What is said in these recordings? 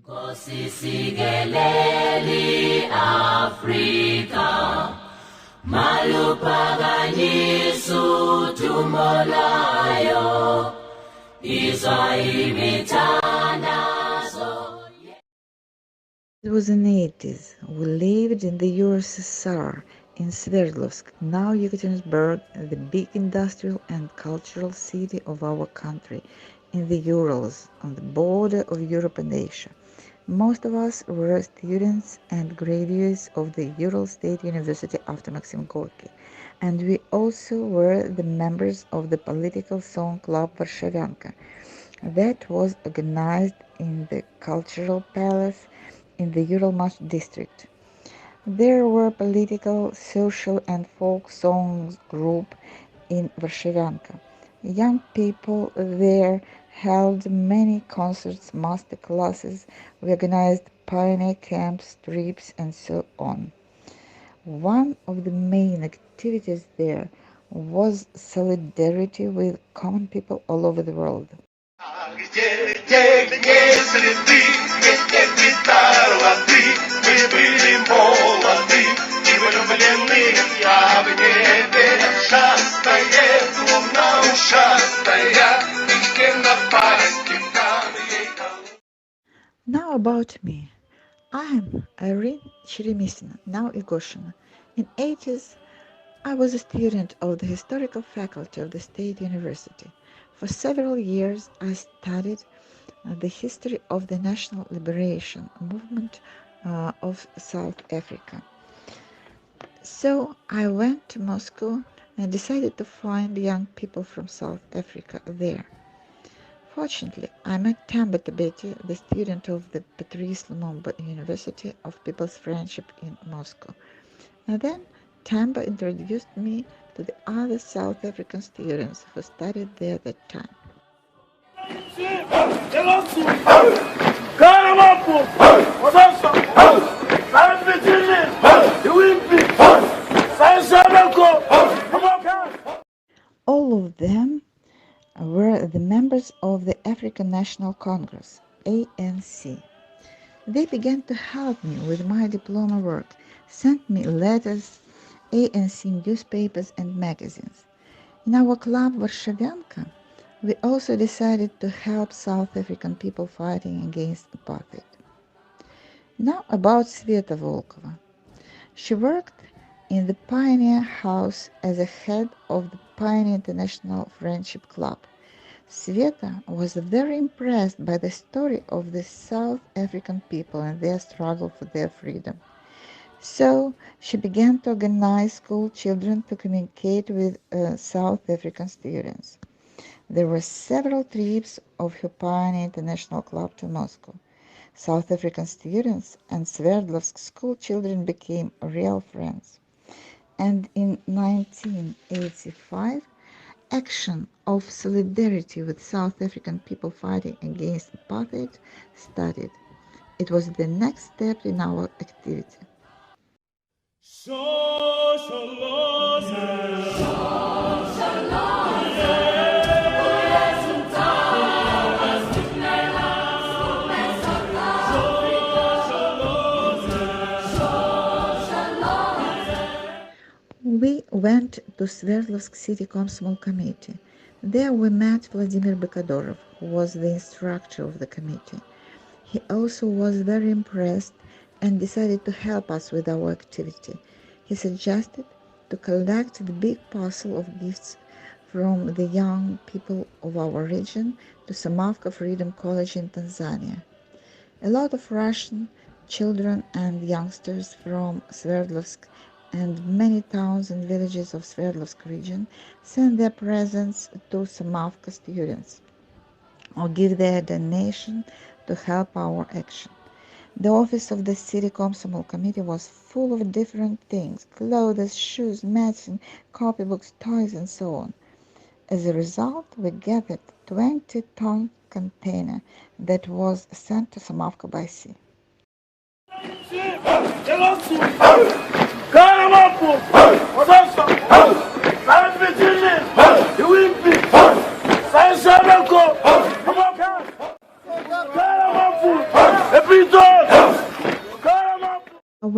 Kosisigeli Afrika malupaganyisu tumolayo izwa imithandazo. It was in the 80s. We lived in the USSR in Sverdlovsk, now Yekaterinburg, the big industrial and cultural city of our country, in the Urals, on the border of Europe and Asia. Most of us were students and graduates of the Ural State University after Maxim Gorky, and we also were the members of the political song club Varshavyanka that was organized in the Cultural Palace in the Uralmash district. There were political, social and folk songs group in Varshavyanka. Young people there held many concerts, master classes, we organized pioneer camps, trips and so on. One of the main activities there was solidarity with common people all over the world. Now about me. I am Irine now Igoshina. In 80s, I was a student of the historical faculty of the State University. For several years, I studied the history of the national liberation movement of South Africa. So I went to Moscow and decided to find young people from South Africa there. Fortunately, I met Tamba Tibeti, the student of the Patrice Lumumba University of People's Friendship in Moscow. And then Tamba introduced me to the other South African students who studied there at that time. All of them were the members of the African National Congress, ANC. They began to help me with my diploma work, sent me letters, ANC newspapers and magazines. In our club Varshavyanka, we also decided to help South African people fighting against apartheid. Now about Sveta Volkova. She worked in the Pioneer House as a head of the Pioneer International Friendship Club. Sveta was very impressed by the story of the South African people and their struggle for their freedom. So she began to organize school children to communicate with South African students. There were several trips of her Pioneer International Club to Moscow. South African students and Sverdlovsk school children became real friends. And in 1985, action of solidarity with South African people fighting against apartheid started. It was the next step in our activity. We went to Sverdlovsk City Komsomol Committee. There we met Vladimir Bekadorov, who was the instructor of the committee. He also was very impressed and decided to help us with our activity. He suggested to collect the big parcel of gifts from the young people of our region to Samavka Freedom College in Tanzania. A lot of Russian children and youngsters from Sverdlovsk and many towns and villages of Sverdlovsk region send their presents to Samavka students or give their donation to help our action. The office of the City Komsomol Committee was full of different things: clothes, shoes, medicine, copybooks, toys, and so on. As a result, we gathered 20-ton container that was sent to Samavka by sea.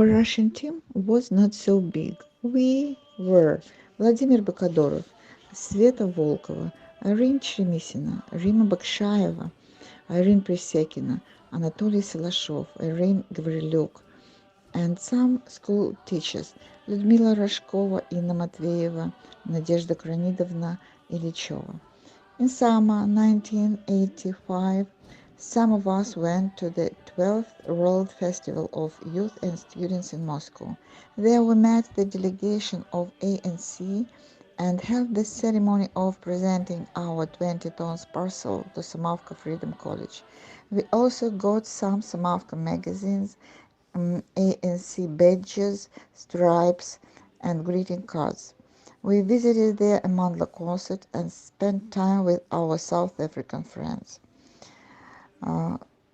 Our Russian team was not so big. We were Vladimir Bakadorov, Sveta Volkova, Irine Cheremisina, Rima Bakshayeva, Irene Presekina, Anatoly Salashov, Irene Gavrilyuk, and some school teachers Ludmila Rashkova, Inna Matveyeva, Nadezhda Kranidovna Ilichova. In summer 1985, some of us went to the 12th World Festival of Youth and Students in Moscow. There we met the delegation of ANC and held the ceremony of presenting our 20 tons parcel to Samavka Freedom College. We also got some Samavka magazines, ANC badges, stripes, and greeting cards. We visited the Amandla concert and spent time with our South African friends.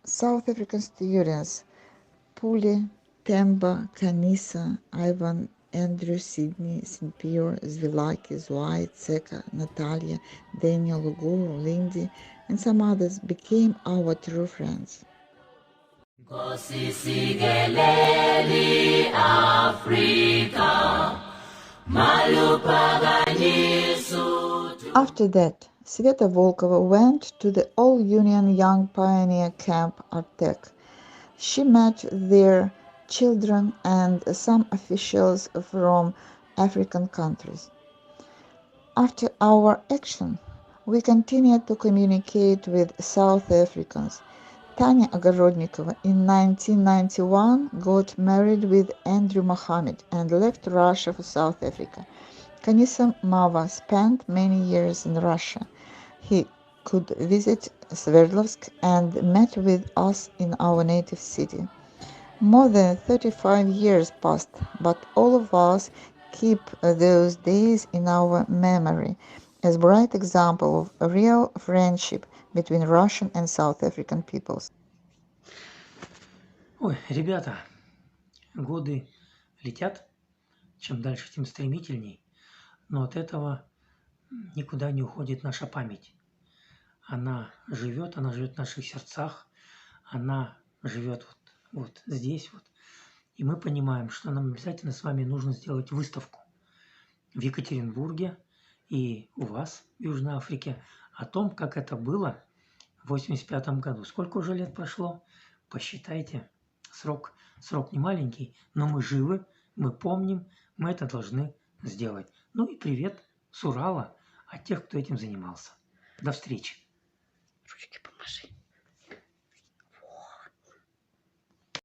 South African students Puli, Temba, Kanisa, Ivan, Andrew, Sydney, St. Zvilaki, Zwei, Tseka, Natalia, Daniel, Luguru, Lindy, and some others became our true friends. Kosisigeleli Afrika Malupaganyisu. After that, Sveta Volkova went to the All-Union Young Pioneer Camp Artek. She met there children and some officials from African countries. After our action, we continued to communicate with South Africans. Tanya Ogorodnikova in 1991 got married with Andrew Mohammed and left Russia for South Africa. Kanisa Mava spent many years in Russia. He could visit Sverdlovsk and met with us in our native city. More than 35 years passed, but all of us keep those days in our memory as bright example of real friendship between Russian and South African peoples. Ой, ребята, годы летят, чем дальше, тем стремительней, но от этого никуда не уходит наша память. Она живет в наших сердцах, она живет вот здесь вот. И мы понимаем, что нам обязательно с вами нужно сделать выставку в Екатеринбурге и у вас, в Южной Африке, о том, как это было в 1985 году. Сколько уже лет прошло? Посчитайте. Срок не маленький, но мы живы, мы помним, мы это должны сделать. Ну и привет с Урала от тех, кто этим занимался. До встречи. Ручки помаши.